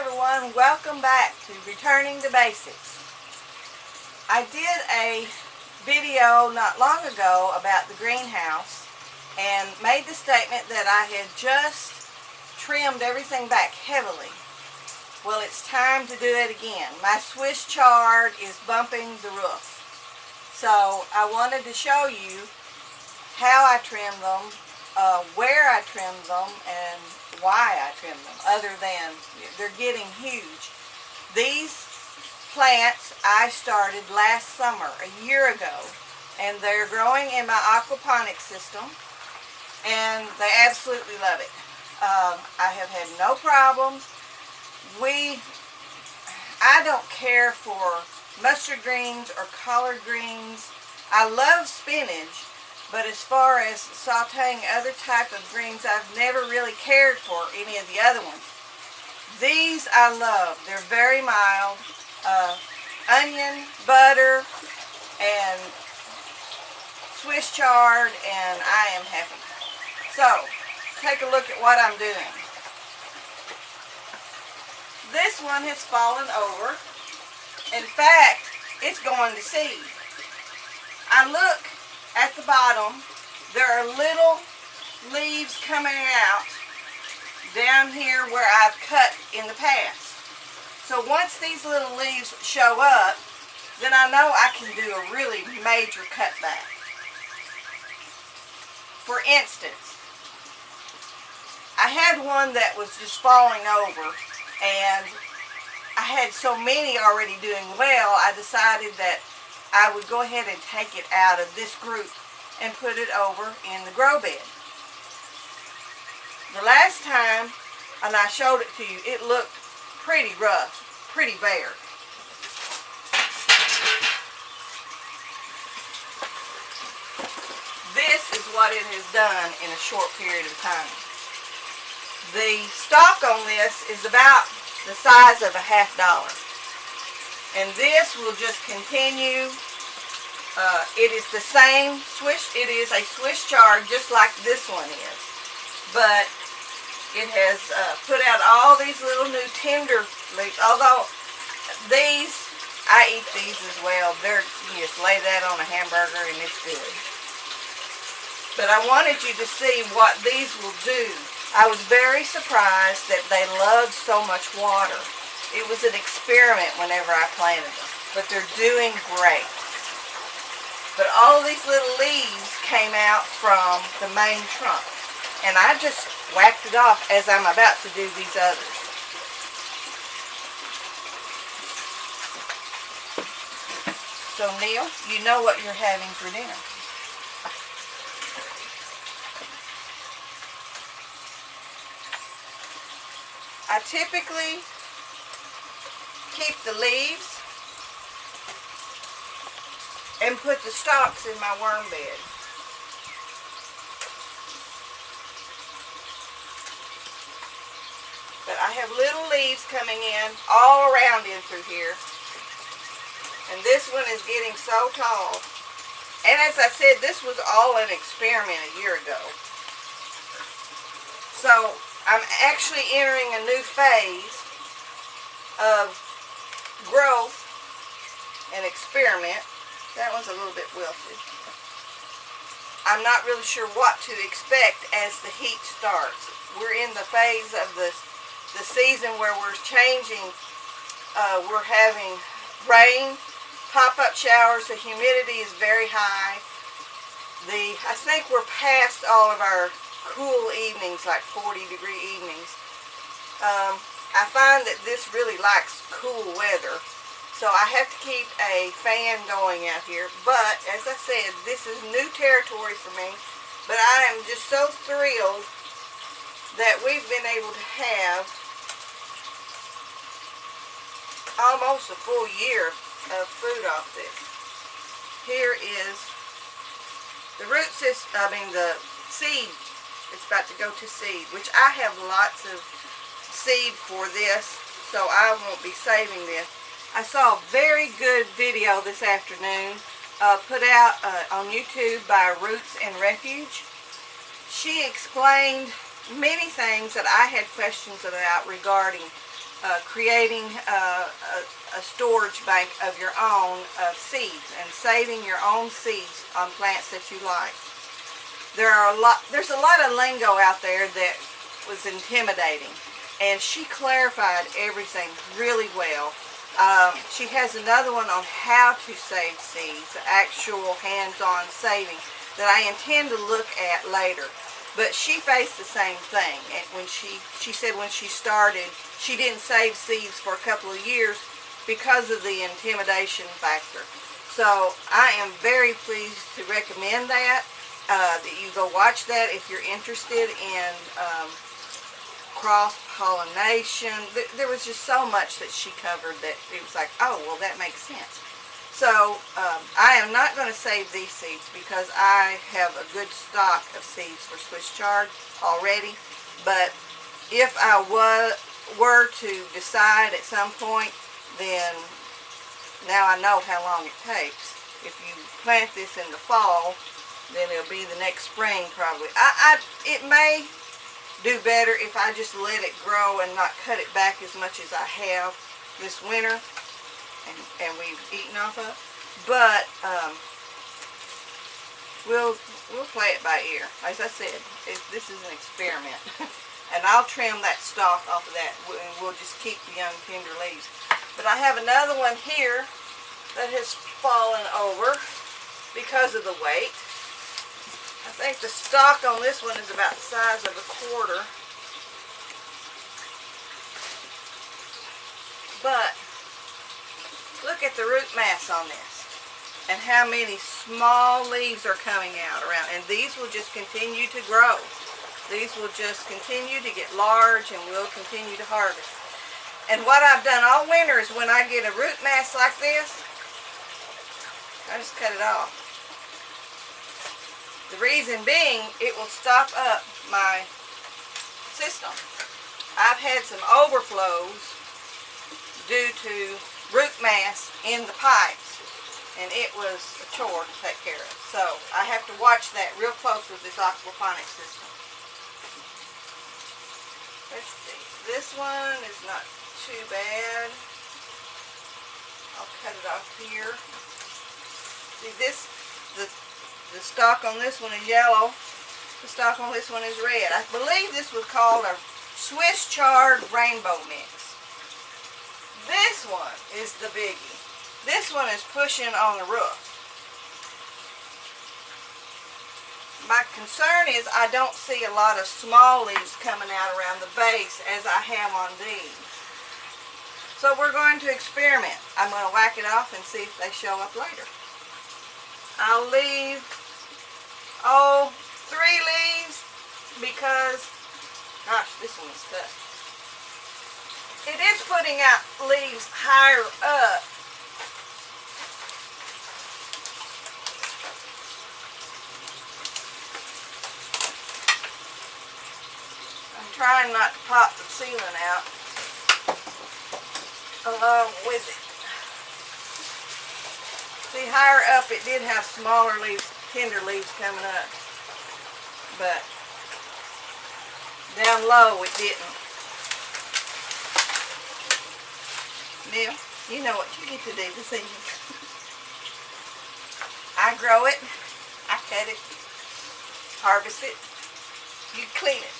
everyone, welcome back to Returning to Basics. I did a video not long ago about the greenhouse and made the statement that I had just trimmed everything back heavily. Well, it's time to do that again. My Swiss chard is bumping the roof. So I wanted to show you how I trim them, where I trim them, and why I trim them, other than they're getting huge. These plants I started last summer, a year ago, and they're growing in my aquaponics system, and they absolutely love it. I have had no problems. I don't care for mustard greens or collard greens. I love spinach, but as far as sauteing other type of greens, I've never really cared for any of the other ones. These I love. They're very mild. Onion, butter, and Swiss chard, and I am happy. So, take a look at what I'm doing. This one has fallen over. In fact, it's going to seed. I look at the bottom, there are little leaves coming out down here where I've cut in the past. So once these little leaves show up, then I know I can do a really major cutback. For instance, I had one that was just falling over, and I had so many already doing well, I decided that I would go ahead and take it out of this group and put it over in the grow bed. The last time, and I showed it to you, it looked pretty rough, pretty bare. This is what it has done in a short period of time. The stalk on this is about the size of a $50. And this will just continue. It is the same it is a Swiss chard just like this one is. But it has put out all these little new tender leaves. Although these, I eat these as well. You just lay that on a hamburger and it's good. But I wanted you to see what these will do. I was very surprised that they love so much water. It was an experiment whenever I planted them, but they're doing great. But all these little leaves came out from the main trunk, and I just whacked it off as I'm about to do these others. So Neil, you know what you're having for dinner. I typically keep the leaves and put the stalks in my worm bed. But I have little leaves coming in all around in through here. And this one is getting so tall. And as I said, this was all an experiment a year ago. So I'm actually entering a new phase of growth and experiment. That one's a little bit wilted. I'm not really sure what to expect as the heat starts. We're in the phase of the season where we're changing. We're having rain, pop-up showers. The humidity is very high. I think we're past all of our cool evenings, like 40-degree evenings. I find that this really likes cool weather, so I have to keep a fan going out here. But as I said, this is new territory for me, but I am just so thrilled that we've been able to have almost a full year of food off this. Here is the root system, the seed. It's about to go to seed, which I have lots of seed for this, so I won't be saving this. I saw a very good video this afternoon put out on YouTube by Roots and Refuge. She explained many things that I had questions about regarding creating a storage bank of your own seeds and saving your own seeds on plants that you like. There's a lot of lingo out there that was intimidating, and she clarified everything really well. She has another one on how to save seeds, actual hands-on saving, that I intend to look at later. But she faced the same thing. And when she said when she started, she didn't save seeds for a couple of years because of the intimidation factor. So I am very pleased to recommend that you go watch that if you're interested in cross-pollination. There was just so much that she covered that it was like, oh, well, that makes sense. So I am not going to save these seeds because I have a good stock of seeds for Swiss chard already. But if I were to decide at some point, then now I know how long it takes. If you plant this in the fall, then it'll be the next spring probably. It may do better if I just let it grow and not cut it back as much as I have this winter. And we've eaten off of, but we'll play it by ear. As I said, this is an experiment, and I'll trim that stalk off of that, and we'll just keep the young tender leaves. But I have another one here that has fallen over because of the weight. I think the stalk on this one is about the size of a quarter, but look at the root mass on this and how many small leaves are coming out around, and these will just continue to grow. These will just continue to get large, and we'll continue to harvest. And what I've done all winter is when I get a root mass like this, I just cut it off. The reason being, it will stop up my system. I've had some overflows due to root mass in the pipes, and it was a chore to take care of. So I have to watch that real close with this aquaponics system. Let's see, this one is not too bad. I'll cut it off here. See, the stalk on this one is yellow, the stalk on this one is red. I believe this was called a Swiss chard rainbow mix. This one is the biggie. This one is pushing on the roof. My concern is I don't see a lot of small leaves coming out around the base as I have on these. So we're going to experiment. I'm going to whack it off and see if they show up later. I'll leave, 3 leaves because, gosh, this one is tough. It is putting out leaves higher up. I'm trying not to pop the ceiling out along with it. See, higher up it did have smaller leaves, tender leaves coming up, but down low it didn't. Now, you know what you get to do this evening. I grow it, I cut it, harvest it, you clean it.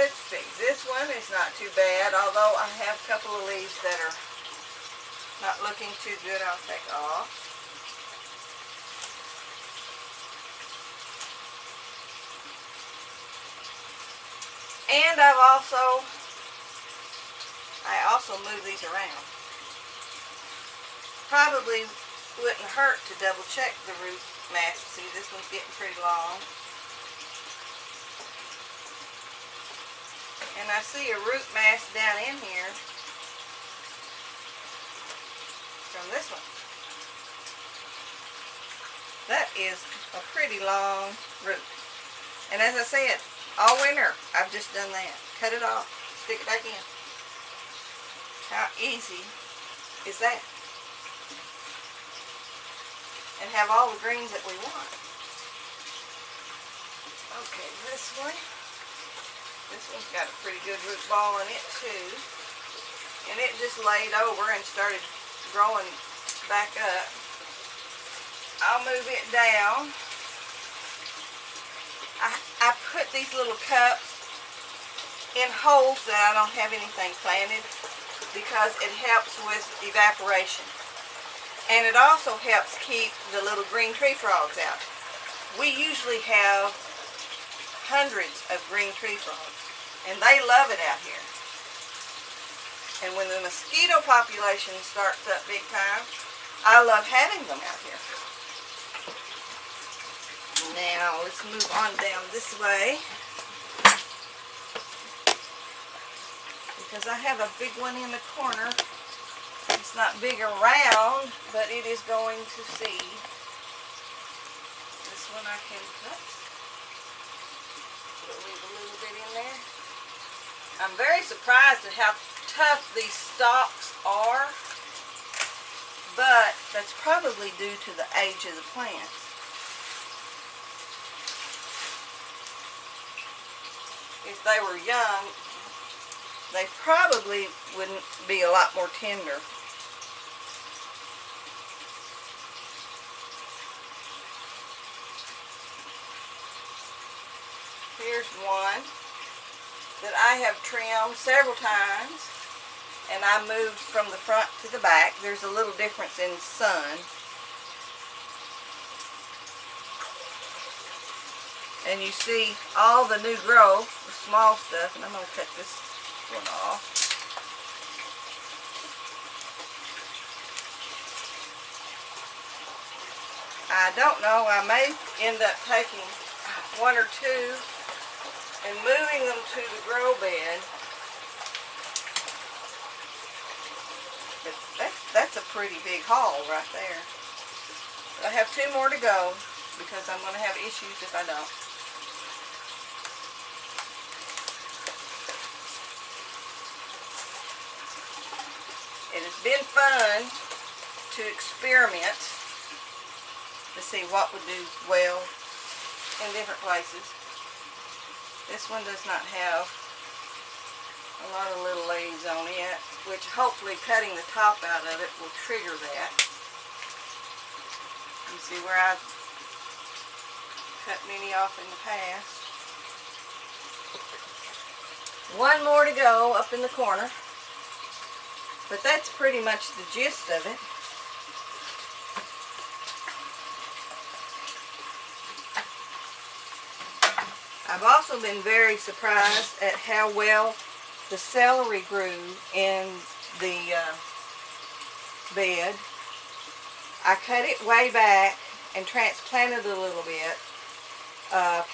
Let's see, this one is not too bad, although I have a couple of leaves that are not looking too good. I'll take off. And I also move these around. Probably wouldn't hurt to double check the root mass. See, this one's getting pretty long. And I see a root mass down in here from this one. That is a pretty long root. And as I said, all winter I've just done that. Cut it off, stick it back in. How easy is that? And have all the greens that we want. Okay, this one. This one's got a pretty good root ball in it too. And it just laid over and started growing back up. I'll move it down. I put these little cups in holes that I don't have anything planted because it helps with evaporation. And it also helps keep the little green tree frogs out. We usually have hundreds of green tree frogs, and they love it out here. And when the mosquito population starts up big time, I love having them out here. Now let's move on down this way, because I have a big one in the corner. It's not big around, but it is going to seed. This one I can cut. Leave a little bit in there. I'm very surprised at how tough these stalks are, but that's probably due to the age of the plants. If they were young, they probably wouldn't be a lot more tender. Here's one that I have trimmed several times, and I moved from the front to the back. There's a little difference in sun. And you see all the new growth, the small stuff, and I'm going to cut this one off. I don't know, I may end up taking one or two and moving them to the grow bed. But that's a pretty big haul right there. But I have two more to go because I'm going to have issues if I don't. It has been fun to experiment to see what would do well in different places. This one does not have a lot of little leaves on it, which hopefully cutting the top out of it will trigger that. You see where I've cut many off in the past. One more to go up in the corner. But that's pretty much the gist of it. I've also been very surprised at how well the celery grew in the bed. I cut it way back and transplanted a little bit.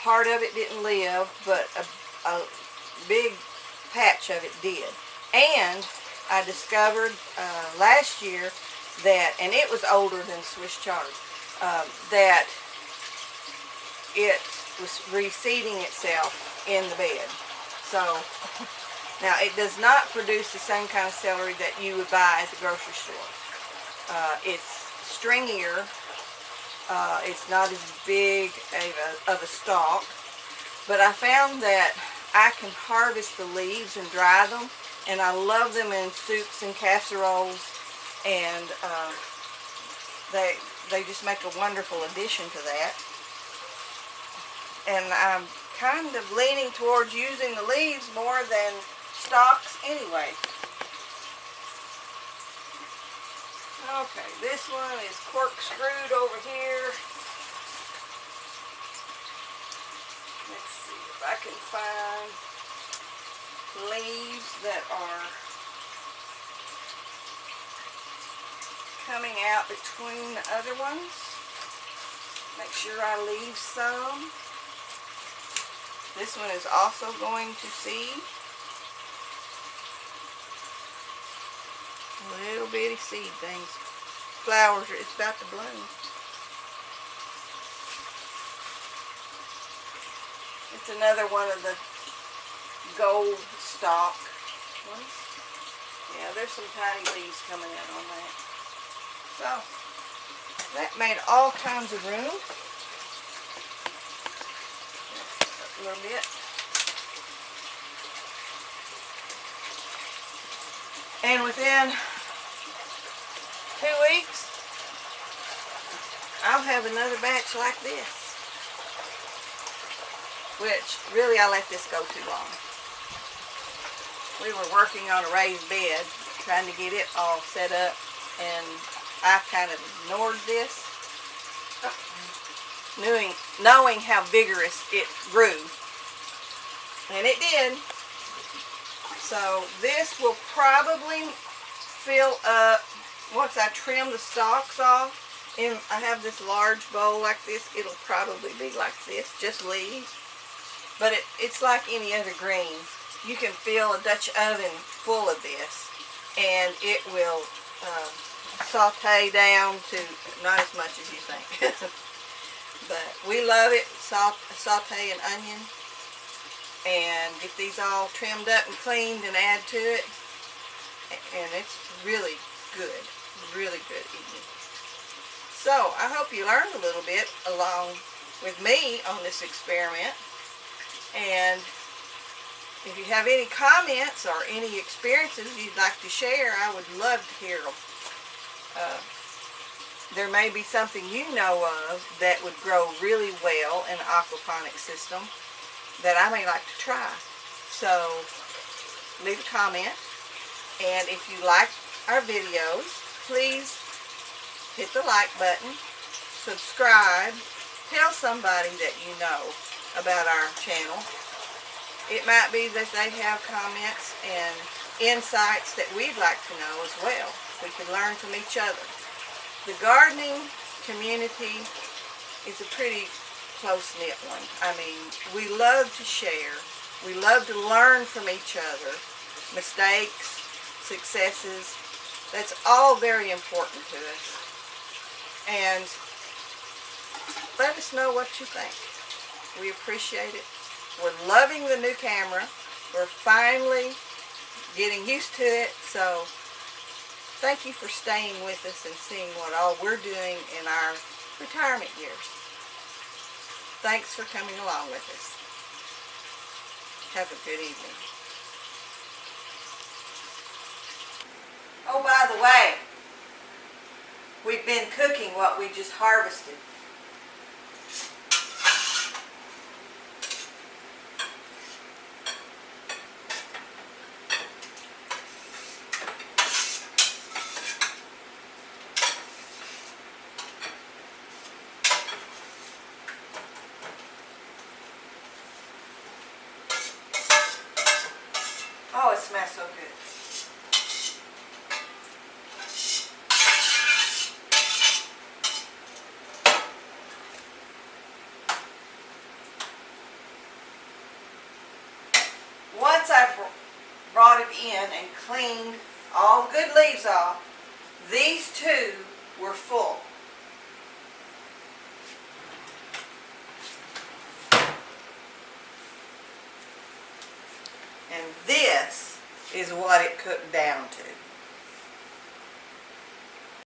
Part of it didn't live, but a big patch of it did. And I discovered last year that, and it was older than Swiss Chard, that it was reseeding itself in the bed. So now it does not produce the same kind of celery that you would buy at the grocery store. It's stringier. It's not as big of a stalk, but I found that I can harvest the leaves and dry them. And I love them in soups and casseroles, and they just make a wonderful addition to that. And I'm kind of leaning towards using the leaves more than stalks anyway. Okay, this one is corkscrewed over here. Let's see if I can find leaves that are coming out between the other ones. Make sure I leave some. This one is also going to seed. Little bitty seed things. Flowers, it's about to bloom. It's another one of the gold stalk ones. Yeah, there's some tiny leaves coming out on that. So, that made all kinds of room. A little bit. And within 2 weeks, I'll have another batch like this. Which, really, I let this go too long. We were working on a raised bed, trying to get it all set up, and I kind of ignored this, knowing how vigorous it grew. And it did. So this will probably fill up, once I trim the stalks off, and I have this large bowl like this, it'll probably be like this, just leaves. But it's like any other green. You can fill a Dutch oven full of this, and it will saute down to not as much as you think. But we love it, saute an onion, and get these all trimmed up and cleaned and add to it. And it's really good eating. So I hope you learned a little bit along with me on this experiment. And if you have any comments or any experiences you'd like to share, I would love to hear them. There may be something you know of that would grow really well in an aquaponics system that I may like to try. So leave a comment, and if you like our videos, please hit the like button, subscribe, tell somebody that you know about our channel. It might be that they have comments and insights that we'd like to know as well. We can learn from each other. The gardening community is a pretty close-knit one. I mean, we love to share. We love to learn from each other. Mistakes, successes, that's all very important to us. And let us know what you think. We appreciate it. We're loving the new camera. We're finally getting used to it. So thank you for staying with us and seeing what all we're doing in our retirement years. Thanks for coming along with us. Have a good evening. Oh, by the way, we've been cooking what we just harvested. Oh, it smells so good. Once I brought it in and cleaned all the good leaves off, these two were full. And this is what it cooked down to.